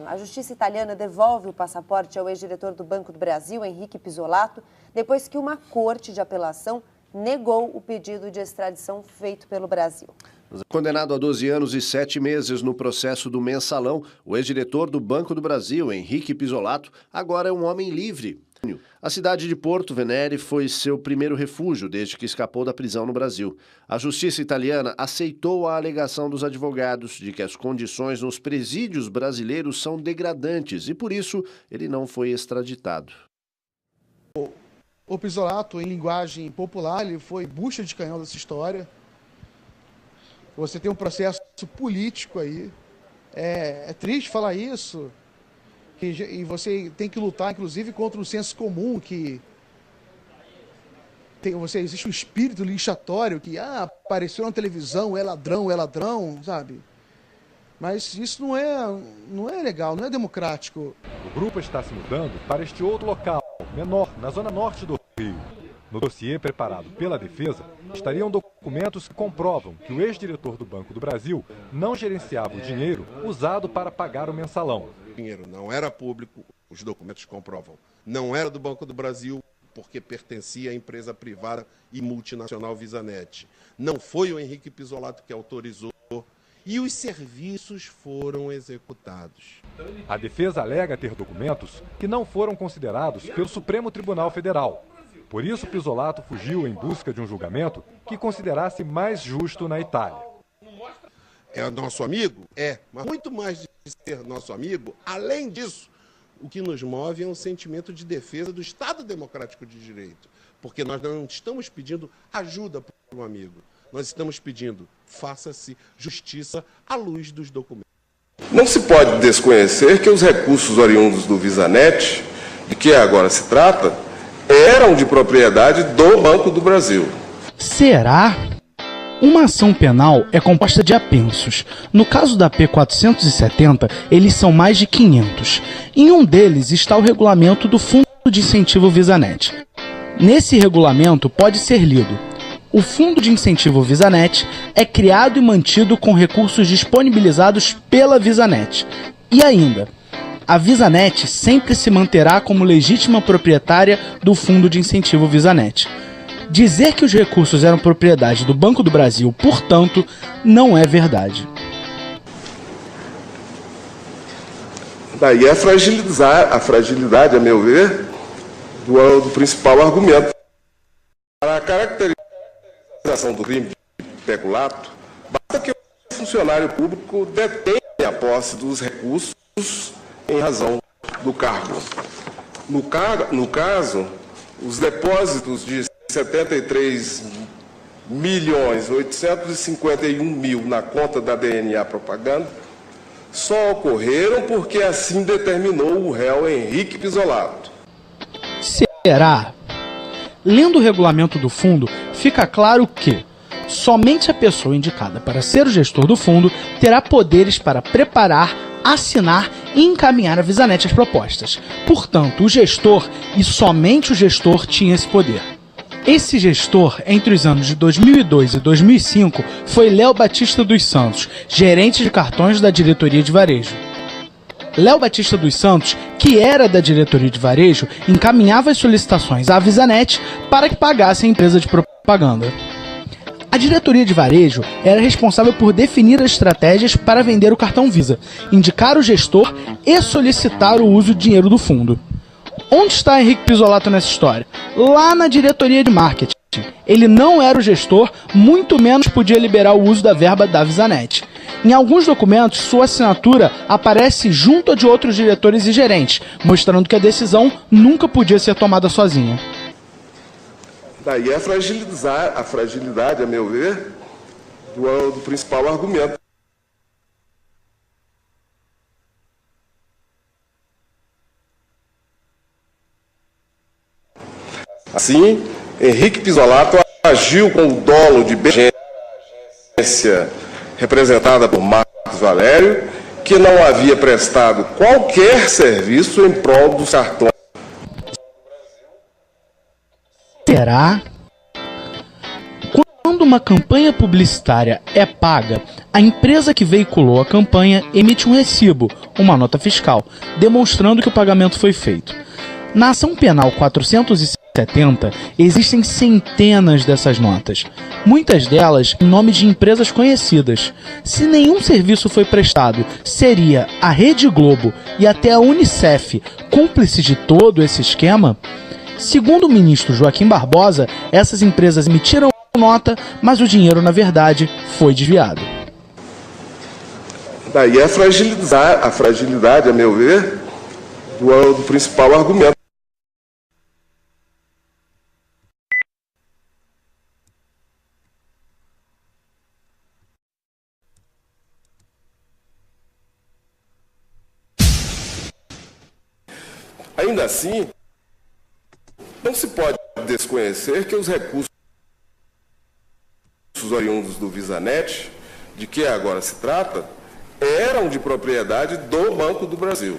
A justiça italiana devolve o passaporte ao ex-diretor do Banco do Brasil, Henrique Pizzolatto, depois que uma corte de apelação negou o pedido de extradição feito pelo Brasil. Condenado a 12 anos e 7 meses no processo do Mensalão, o ex-diretor do Banco do Brasil, Henrique Pizzolatto, agora é um homem livre. A cidade de Porto Venere foi seu primeiro refúgio desde que escapou da prisão no Brasil. A justiça italiana aceitou a alegação dos advogados de que as condições nos presídios brasileiros são degradantes e, por isso, ele não foi extraditado. O Pizzolatto, em linguagem popular, ele foi bucha de canhão dessa história. Você tem um processo político aí. É triste falar isso. E você tem que lutar, inclusive, contra o senso comum, que existe um espírito lixatório, que apareceu na televisão, é ladrão, sabe? Mas isso não é legal, não é democrático. O grupo está se mudando para este outro local, menor, na zona norte do Rio. No dossiê preparado pela defesa, estariam documentos que comprovam que o ex-diretor do Banco do Brasil não gerenciava o dinheiro usado para pagar o mensalão. O dinheiro não era público, os documentos comprovam. Não era do Banco do Brasil, porque pertencia à empresa privada e multinacional Visanet. Não foi o Henrique Pizzolatto que autorizou e os serviços foram executados. A defesa alega ter documentos que não foram considerados pelo Supremo Tribunal Federal. Por isso, Pizzolatto fugiu em busca de um julgamento que considerasse mais justo na Itália. É nosso amigo? É, mas muito mais de ser nosso amigo, além disso, o que nos move é um sentimento de defesa do Estado Democrático de Direito. Porque nós não estamos pedindo ajuda para um amigo. Nós estamos pedindo, faça-se justiça à luz dos documentos. Não se pode desconhecer que os recursos oriundos do Visanet, de que agora se trata, eram de propriedade do Banco do Brasil. Será? Uma ação penal é composta de apensos. No caso da P470, eles são mais de 500. Em um deles está o regulamento do Fundo de Incentivo Visanet. Nesse regulamento pode ser lido: o Fundo de Incentivo Visanet é criado e mantido com recursos disponibilizados pela Visanet. E ainda, a Visanet sempre se manterá como legítima proprietária do Fundo de Incentivo Visanet. Dizer que os recursos eram propriedade do Banco do Brasil, portanto, não é verdade. Daí a fragilidade, a meu ver, do principal argumento. Para a caracterização do crime de peculato, basta que o funcionário público detenha a posse dos recursos em razão do cargo. No caso, os depósitos de 73.851.000 na conta da DNA Propaganda só ocorreram porque assim determinou o réu Henrique Pizzolatto. Será? Lendo o regulamento do fundo, fica claro que somente a pessoa indicada para ser o gestor do fundo terá poderes para preparar, assinar e encaminhar a Visanet as propostas. Portanto, o gestor, e somente o gestor, tinha esse poder. Esse gestor, entre os anos de 2002 e 2005, foi Léo Batista dos Santos, gerente de cartões da diretoria de varejo. Léo Batista dos Santos, que era da diretoria de varejo, encaminhava as solicitações à Visanet para que pagasse a empresa de propaganda. A diretoria de varejo era responsável por definir as estratégias para vender o cartão Visa, indicar o gestor e solicitar o uso do dinheiro do fundo. Onde está Henrique Pizzolatto nessa história? Lá na diretoria de marketing. Ele não era o gestor, muito menos podia liberar o uso da verba da Visanet. Em alguns documentos, sua assinatura aparece junto a de outros diretores e gerentes, mostrando que a decisão nunca podia ser tomada sozinha. Daí a fragilidade, a meu ver, do principal argumento. Assim, Henrique Pizzolatto agiu com o dolo de agência representada por Marcos Valério, que não havia prestado qualquer serviço em prol dos cartões. Será? Quando uma campanha publicitária é paga, a empresa que veiculou a campanha emite um recibo, uma nota fiscal, demonstrando que o pagamento foi feito. Na ação penal 470, existem centenas dessas notas, muitas delas em nome de empresas conhecidas. Se nenhum serviço foi prestado, seria a Rede Globo e até a Unicef cúmplice de todo esse esquema? Segundo o ministro Joaquim Barbosa, essas empresas emitiram nota, mas o dinheiro, na verdade, foi desviado. Daí a fragilidade, a meu ver, do principal argumento. Ainda assim, não se pode desconhecer que os recursos oriundos do VisaNet, de que agora se trata, eram de propriedade do Banco do Brasil.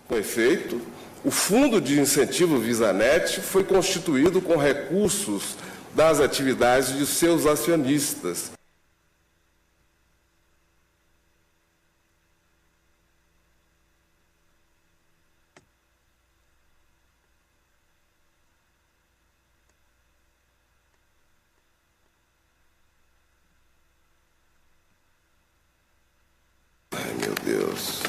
Com efeito, o Fundo de Incentivo VisaNet foi constituído com recursos das atividades de seus acionistas. Ai, meu Deus.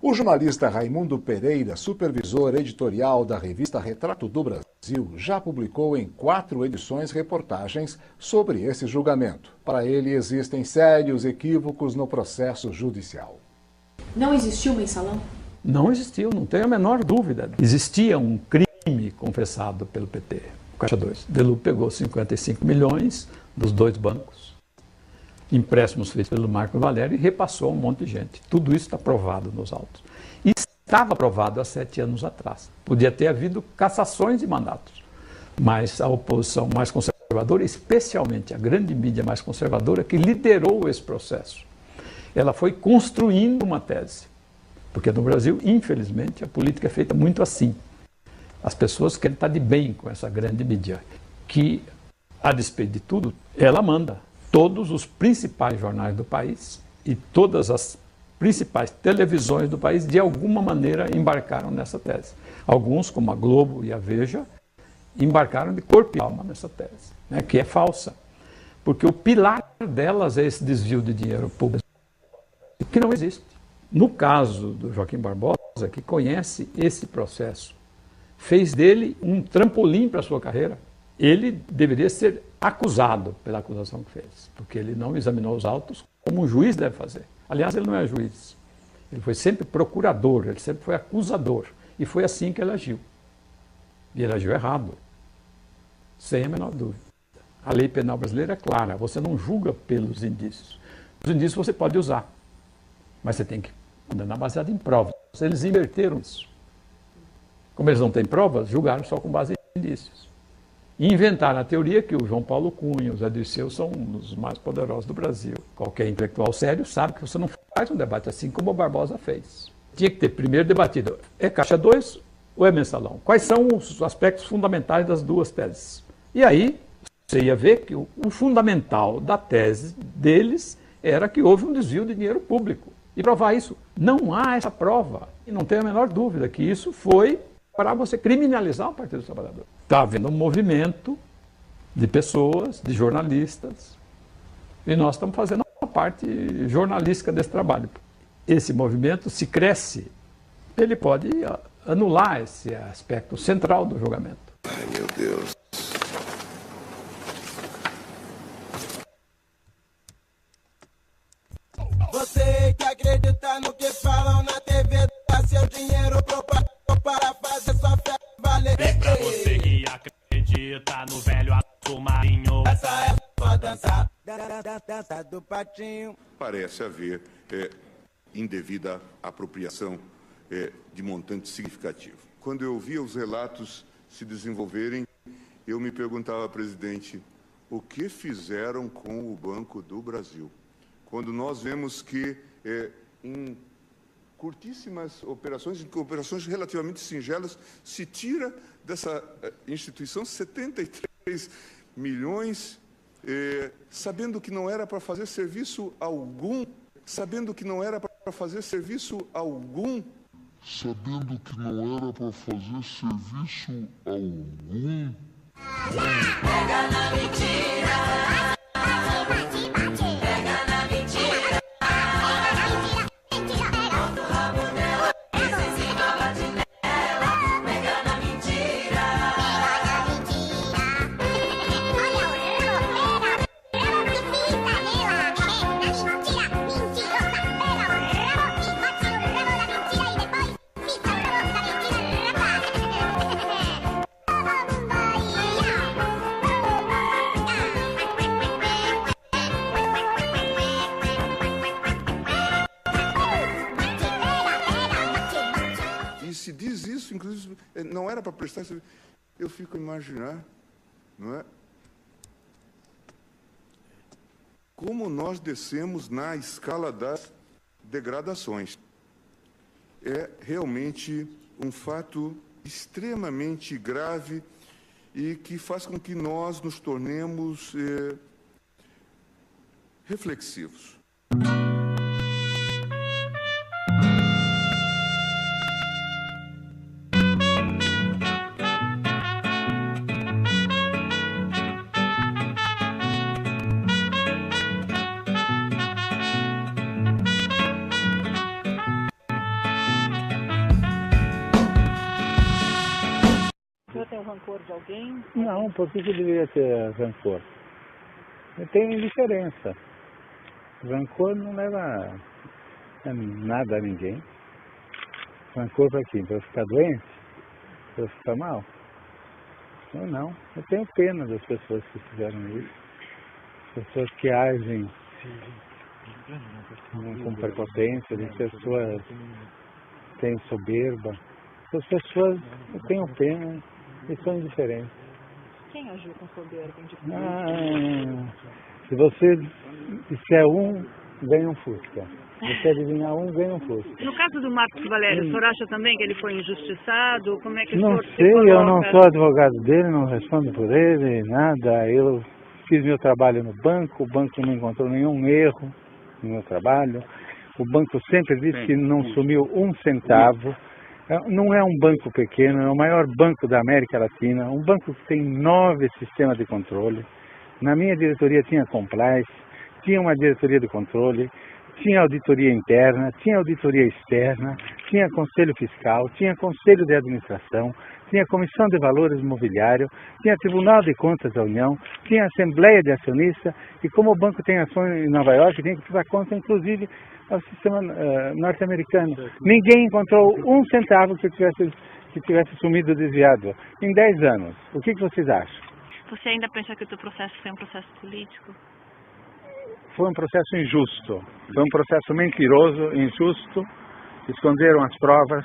O jornalista Raimundo Pereira, supervisor editorial da revista Retrato do Brasil, já publicou em 4 edições reportagens sobre esse julgamento. Para ele, existem sérios equívocos no processo judicial. Não existiu mensalão? Não existiu, não tenho a menor dúvida. Existia um crime confessado pelo PT, o Caixa 2. Delupe pegou 55 milhões dos 2 bancos, empréstimos feitos pelo Marco Valério e repassou a um monte de gente. Tudo isso está provado nos autos. E estava provado há 7 anos atrás. Podia ter havido cassações de mandatos, mas a oposição mais conservadora, especialmente a grande mídia mais conservadora, que liderou esse processo, ela foi construindo uma tese. Porque no Brasil, infelizmente, a política é feita muito assim. As pessoas querem estar de bem com essa grande mídia, que, a despeito de tudo, ela manda. Todos os principais jornais do país e todas as principais televisões do país, de alguma maneira, embarcaram nessa tese. Alguns, como a Globo e a Veja, embarcaram de corpo e alma nessa tese, né, que é falsa. Porque o pilar delas é esse desvio de dinheiro público, que não existe. No caso do Joaquim Barbosa, que conhece esse processo, fez dele um trampolim para a sua carreira. Ele deveria ser acusado pela acusação que fez, porque ele não examinou os autos como um juiz deve fazer. Aliás, ele não é juiz. Ele foi sempre procurador, ele sempre foi acusador. E foi assim que ele agiu. E ele agiu errado, sem a menor dúvida. A lei penal brasileira é clara, você não julga pelos indícios. Os indícios você pode usar, mas você tem que condenar baseado em provas. Eles inverteram isso. Como eles não têm provas, julgaram só com base em indícios. E inventaram a teoria que o João Paulo Cunha, o Zé Dirceu são um dos mais poderosos do Brasil. Qualquer intelectual sério sabe que você não faz um debate assim como o Barbosa fez. Tinha que ter primeiro debatido, é Caixa 2 ou é mensalão? Quais são os aspectos fundamentais das duas teses? E aí você ia ver que o fundamental da tese deles era que houve um desvio de dinheiro público. E provar isso, não há essa prova. E não tem a menor dúvida que isso foi para você criminalizar o Partido dos Trabalhadores. Está havendo um movimento de pessoas, de jornalistas, e nós estamos fazendo a parte jornalística desse trabalho. Esse movimento, se cresce, ele pode anular esse aspecto central do julgamento. Ai, meu Deus. Você que acredita no que falam na TV, dá seu dinheiro para fazer sua fé valer. E pra você que acredita no velho azul marinho, essa é a sua dança, dança do patinho. Parece haver indevida apropriação de montante significativo. Quando eu via os relatos se desenvolverem, eu me perguntava, presidente, o que fizeram com o Banco do Brasil? Quando nós vemos que em curtíssimas operações, em operações relativamente singelas, se tira dessa instituição 73 milhões, sabendo que não era para fazer serviço algum, sabendo que não era para fazer serviço algum, sabendo que não era para fazer serviço algum. Pega na mentira. Se diz isso, inclusive, não era para prestar serviço. Eu fico a imaginar, não é? Como nós descemos na escala das degradações. É realmente um fato extremamente grave e que faz com que nós nos tornemos reflexivos. O senhor tem rancor de alguém? Não, por que deveria ter rancor? Tem indiferença. Rancor não leva a nada a ninguém. Rancor para quem? Para ficar doente? Para ficar mal? Eu não. Eu tenho pena das pessoas que fizeram isso. Pessoas que agem com prepotência, de pessoas que têm soberba. Essas pessoas, eu tenho pena e são indiferentes. Quem agiu com soberba? Se você disser um, ganha um Fusca. Se você adivinhar um, ganha um Fusca. No caso do Marcos Valério, o senhor acha também que ele foi injustiçado? Como é que não sei, eu não sou advogado dele, não respondo por ele, nada. Eu fiz meu trabalho no banco, o banco não encontrou nenhum erro no meu trabalho. O banco sempre disse que não sumiu um centavo. Não é um banco pequeno, é o maior banco da América Latina, um banco que tem 9 sistemas de controle. Na minha diretoria tinha compliance, tinha uma diretoria de controle, tinha auditoria interna, tinha auditoria externa, tinha conselho fiscal, tinha conselho de administração, tinha comissão de valores imobiliário, tinha tribunal de contas da União, tinha assembleia de acionistas e como o banco tem ações em Nova York, tinha que prestar conta inclusive ao sistema norte-americano. Ninguém encontrou um centavo que tivesse sumido desviado em 10 anos. O que vocês acham? Você ainda pensa que o teu processo foi um processo político? Foi um processo injusto, foi um processo mentiroso, injusto, esconderam as provas,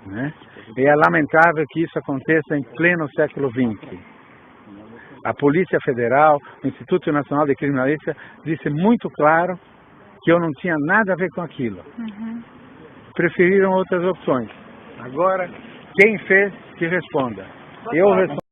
né? E é lamentável que isso aconteça em pleno século XX. A Polícia Federal, o Instituto Nacional de Criminalística, disse muito claro que eu não tinha nada a ver com aquilo. Preferiram outras opções. Agora, quem fez, que responda. Eu respondo.